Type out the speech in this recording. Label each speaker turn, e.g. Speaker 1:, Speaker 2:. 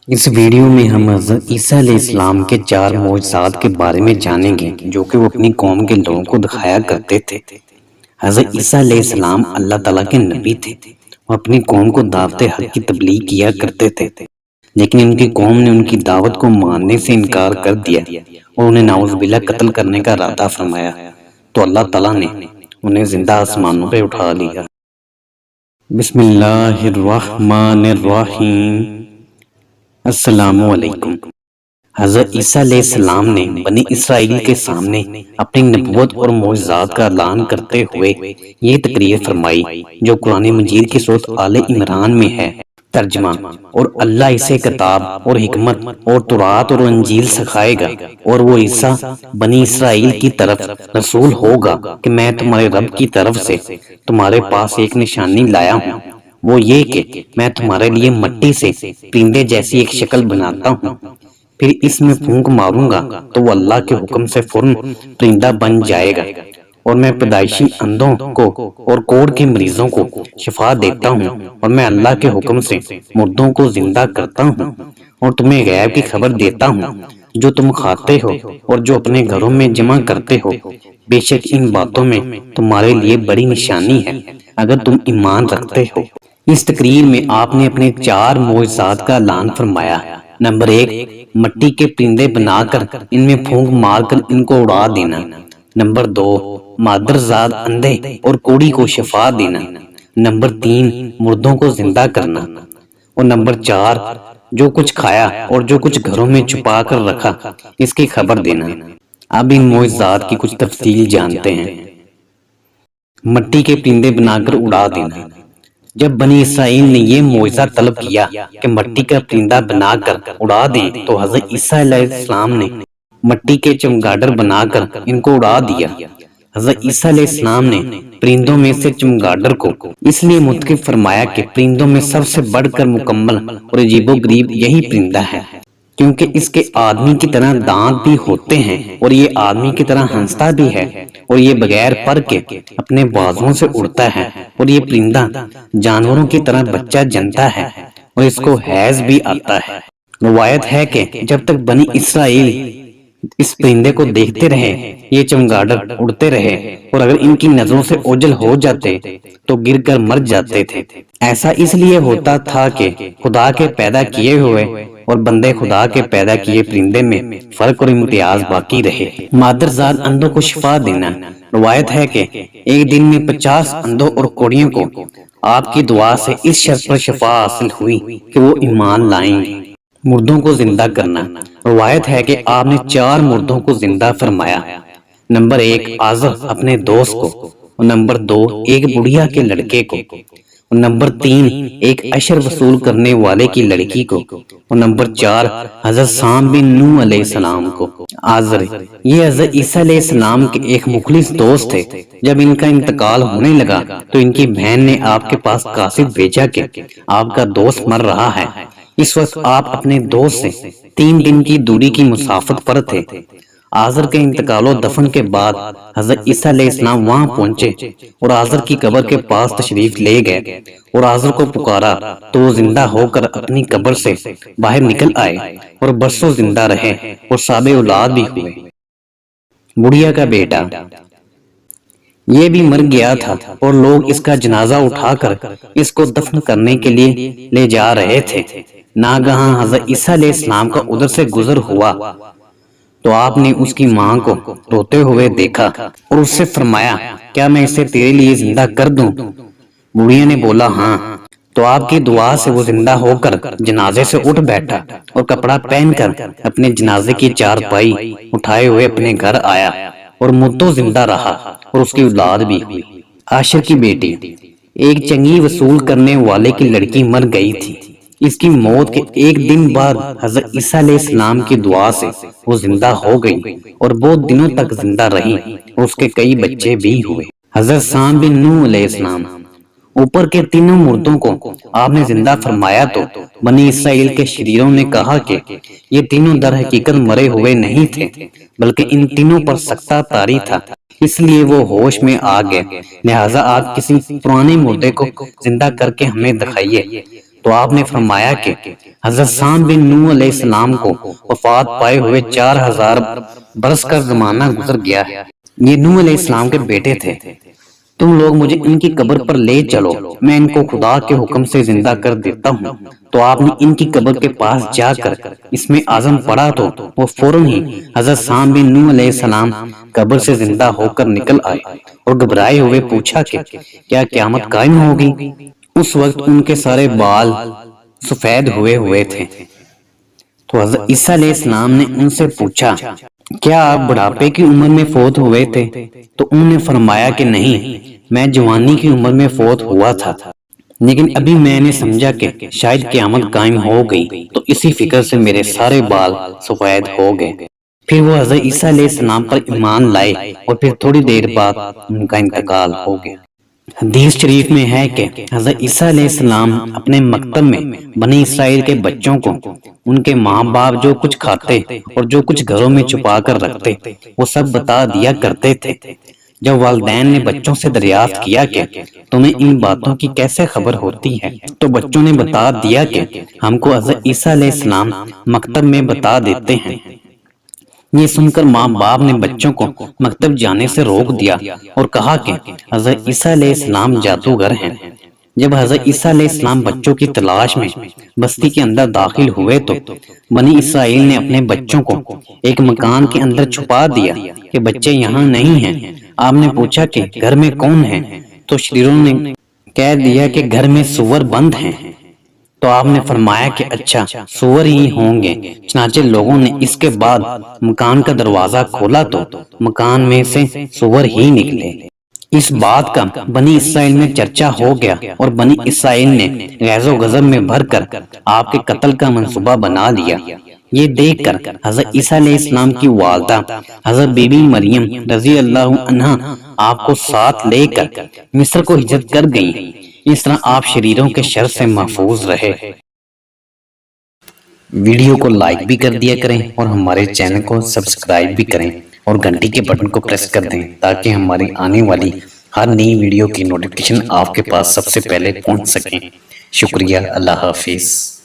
Speaker 1: اس video میں ہم حضرت عیسیٰ علیہ السلام کے 4 معجزات کے بارے میں جانیں گے جو کہ وہ اپنی قوم کے لوگوں کو دکھایا کرتے تھے۔ حضرت عیسیٰ علیہ السلام اللہ تعالیٰ کے نبی تھے، وہ اپنی قوم کو دعوت حق کی تبلیغ کیا کرتے تھے، لیکن ان کی قوم نے ان کی دعوت کو ماننے سے انکار کر دیا اور انہیں نعوذ باللہ قتل کرنے کا ارادہ فرمایا، تو اللہ تعالیٰ نے انہیں زندہ آسمانوں پہ اٹھا لیا۔ بسم اللہ الرحمن الرحیم۔ السلام علیکم۔ حضرت عیسیٰ علیہ السلام نے بنی اسرائیل کے سامنے اپنی نبوت اور معجزات کا اعلان کرتے ہوئے یہ تقریر فرمائی جو قرآن مجید کی سورۃ آل عمران میں ہے۔ ترجمہ: اور اللہ اسے کتاب اور حکمت اور تورات اور انجیل سکھائے گا، اور وہ عیسیٰ بنی اسرائیل کی طرف رسول ہوگا کہ میں تمہارے رب کی طرف سے تمہارے پاس ایک نشانی لایا ہوں، وہ یہ کہ میں تمہارے لیے مٹی سے پرندے جیسی ایک شکل بناتا ہوں، پھر اس میں پھونک ماروں گا تو وہ اللہ کے حکم سے فوراً پرندہ بن جائے گا، اور میں پیدائشی اندھوں کو اور کوڑ کے مریضوں کو شفا دیتا ہوں، اور میں اللہ کے حکم سے مردوں کو زندہ کرتا ہوں، اور تمہیں غیب کی خبر دیتا ہوں جو تم کھاتے ہو اور جو اپنے گھروں میں جمع کرتے ہو، بے شک ان باتوں میں تمہارے لیے بڑی نشانی ہے اگر تم ایمان رکھتے ہو۔ اس تقریر میں آپ نے اپنے 4 معجزات کا اعلان فرمایا۔ نمبر 1، مٹی کے پرندے بنا کر ان میں پھونک مار کر ان کو اڑا دینا۔ نمبر 2، مادرزاد اندھے اور کوڑی کو شفا دینا۔ نمبر 3، مردوں کو زندہ کرنا۔ اور نمبر 4، جو کچھ کھایا اور جو کچھ گھروں میں چھپا کر رکھا اس کی خبر دینا۔ اب ان معجزات کی کچھ تفصیل جانتے ہیں۔ مٹی کے پرندے بنا کر اڑا دینا۔ جب بنی اسرائیل نے یہ معجزہ طلب کیا کہ مٹی کا پرندہ بنا کر اڑا دیں تو حضرت عیسیٰ علیہ السلام نے مٹی کے چمگادڑ بنا کر ان کو اڑا دیا۔ حضرت عیسیٰ علیہ السلام نے پرندوں میں سے چمگادڑ کو اس لیے منتخب فرمایا کہ پرندوں میں سب سے بڑھ کر مکمل اور عجیب و غریب یہی پرندہ ہے، کیونکہ اس کے آدمی کی طرح دانت بھی ہوتے ہیں اور یہ آدمی کی طرح ہنستا بھی ہے، اور یہ بغیر پر کے اپنے بازوؤں سے اڑتا ہے، اور یہ پرندہ جانوروں کی طرح بچہ جنتا ہے اور اس کو حیض بھی آتا ہے۔ روایت ہے کہ جب تک بنی اسرائیل اس پرندے کو دیکھتے رہے یہ چمگادڑ اڑتے رہے، اور اگر ان کی نظروں سے اوجھل ہو جاتے تو گر کر مر جاتے تھے۔ ایسا اس لیے ہوتا تھا کہ خدا کے پیدا کیے ہوئے اور بندے خدا کے پیدا کیے پرندے میں فرق اور امتیاز باقی رہے۔ مادرزاد اندھوں کو شفا دینا۔ روایت ہے کہ ایک دن میں 50 اندھوں اور کوڑیوں کو آپ کی دعا سے اس شرط پر شفا حاصل ہوئی کہ وہ ایمان لائیں گے۔ مردوں کو زندہ کرنا۔ روایت ہے کہ آپ نے 4 مردوں کو زندہ فرمایا۔ نمبر 1، آزر اپنے دوست کو، اور نمبر 2، ایک بڑھیا کے لڑکے کو، اور نمبر 3، ایک عشر وصول کرنے والے کی لڑکی کو، اور نمبر 4، حضرت سام بن نوح علیہ السلام کو۔ آزر یہ حضرت عیسیٰ علیہ السلام کے ایک مخلص دوست تھے۔ جب ان کا انتقال ہونے لگا تو ان کی بہن نے آپ کے پاس قاصد بھیجا کہ آپ کا دوست مر رہا ہے۔ اس وقت آپ اپنے دوست سے 3 دن کی دوری کی مسافت پر تھے۔ آزر کے انتقال و دفن کے بعد حضرت عیسیٰ علیہ السلام وہاں پہنچے اور آزر کی قبر کے پاس تشریف لے گئے اور آزر کو پکارا تو وہ زندہ ہو کر اپنی قبر سے باہر نکل آئے اور برسوں زندہ رہے اور صاحب اولاد بھی ہوئے۔ بڑھیا کا بیٹا یہ بھی مر گیا تھا اور لوگ اس کا جنازہ اٹھا کر اس کو دفن کرنے کے لیے لے جا رہے تھے۔ ناگہاں حضرت عیسیٰ علیہ السلام کا ادھر سے گزر ہوا تو آپ نے اس کی ماں کو روتے ہوئے دیکھا اور اس سے فرمایا کیا میں اسے تیرے لیے زندہ کر دوں؟ بڑھیا نے بولا ہاں۔ تو آپ کی دعا سے وہ زندہ ہو کر جنازے سے اٹھ بیٹھا اور کپڑا پہن کر اپنے جنازے کی چارپائی اٹھائے ہوئے اپنے گھر آیا اور مدتوں زندہ رہا اور اس کی اولاد بھی ہوئی۔ عاشر کی بیٹی ایک چنگی وصول کرنے والے کی لڑکی مر گئی تھی۔ اس کی موت کے ایک دن بعد حضرت عیسیٰ علیہ السلام کی دعا سے وہ زندہ ہو گئی اور بہت دنوں تک زندہ رہی اور اس کے کئی بچے بھی ہوئے۔ حضرت سام بن نوح علیہ السلام اوپر کے تینوں مردوں کو آپ نے زندہ فرمایا تو بنی اسرائیل کے شریروں نے کہا کہ یہ تینوں در حقیقت مرے ہوئے نہیں تھے بلکہ ان تینوں پر سکتہ طاری تھا، اس لیے وہ ہوش میں آ گئے، لہٰذا آپ کسی پرانے مردے کو زندہ کر کے ہمیں دکھائیے۔ تو تو آپ نے فرمایا کہ حضرت سام بن نوح علیہ السلام کو وفات پائے ہوئے 4000 برس کا زمانہ گزر گیا ہے۔ یہ نوح علیہ السلام کے بیٹے تھے۔ تم لوگ مجھے ان کی قبر پر لے چلو، میں ان کو خدا کے حکم سے زندہ کر دیتا ہوں۔ تو آپ نے ان کی قبر کے پاس جا کر اس میں اعظم پڑھا تو وہ فوراً ہی حضرت سام بن نوح علیہ السلام قبر سے زندہ ہو کر نکل آئے اور گھبرائے ہوئے پوچھا کہ کیا قیامت قائم ہوگی؟ اس وقت ان کے سارے بال سفید ہوئے تھے۔ تو حضرت عیسیٰ علیہ السلام نے ان سے پوچھا کیا آپ بڑھاپے کی عمر میں فوت ہوئے تھے؟ تو انہوں نے فرمایا کہ نہیں، میں جوانی کی عمر میں فوت ہوا تھا، لیکن ابھی میں نے سمجھا کہ شاید قیامت قائم ہو گئی، تو اسی فکر سے میرے سارے بال سفید ہو گئے۔ پھر وہ حضرت عیسیٰ علیہ السلام پر ایمان لائے اور پھر تھوڑی دیر بعد ان کا انتقال ہو گیا۔ حدیث شریف میں ہے کہ حضرت عیسیٰ علیہ السلام اپنے مکتب میں بنی اسرائیل کے بچوں کو ان کے ماں باپ جو کچھ کھاتے اور جو کچھ گھروں میں چھپا کر رکھتے وہ سب بتا دیا کرتے تھے۔ جب والدین نے بچوں سے دریافت کیا کہ تمہیں ان باتوں کی کیسے خبر ہوتی ہے، تو بچوں نے بتا دیا کہ ہم کو حضرت عیسیٰ علیہ السلام مکتب میں بتا دیتے ہیں۔ یہ سن کر ماں باپ نے بچوں کو مکتب جانے سے روک دیا اور کہا کہ حضرت عیسیٰ علیہ السلام جادوگر ہیں۔ جب حضرت عیسیٰ علیہ السلام بچوں کی تلاش میں بستی کے اندر داخل ہوئے تو بنی اسرائیل نے اپنے بچوں کو ایک مکان کے اندر چھپا دیا کہ بچے یہاں نہیں ہیں۔ آپ نے پوچھا کہ گھر میں کون ہے؟ تو شریروں نے کہہ دیا کہ گھر میں سور بند ہیں۔ تو آپ نے فرمایا کہ اچھا سور ہی ہوں گے۔ چنانچہ لوگوں نے اس کے بعد مکان کا دروازہ کھولا تو مکان میں سے سور ہی نکلے۔ اس بات کا بنی اسرائیل میں چرچا ہو گیا اور بنی اسرائیل نے غیظ و غضب میں بھر کر آپ کے قتل کا منصوبہ بنا لیا۔ یہ دیکھ کر حضرت عیسیٰ علیہ السلام کی والدہ حضرت بی بی مریم رضی اللہ عنہا آپ کو ساتھ لے کر مصر کو ہجرت کر گئیں۔ اس طرح آپ شریروں کے شر سے محفوظ رہے۔ ویڈیو کو لائک بھی کر دیا کریں اور ہمارے چینل کو سبسکرائب بھی کریں اور گھنٹی کے بٹن کو پریس کر دیں تاکہ ہماری آنے والی ہر نئی ویڈیو کی نوٹیفیکیشن آپ کے پاس سب سے پہلے پہنچ سکیں۔ شکریہ، اللہ حافظ۔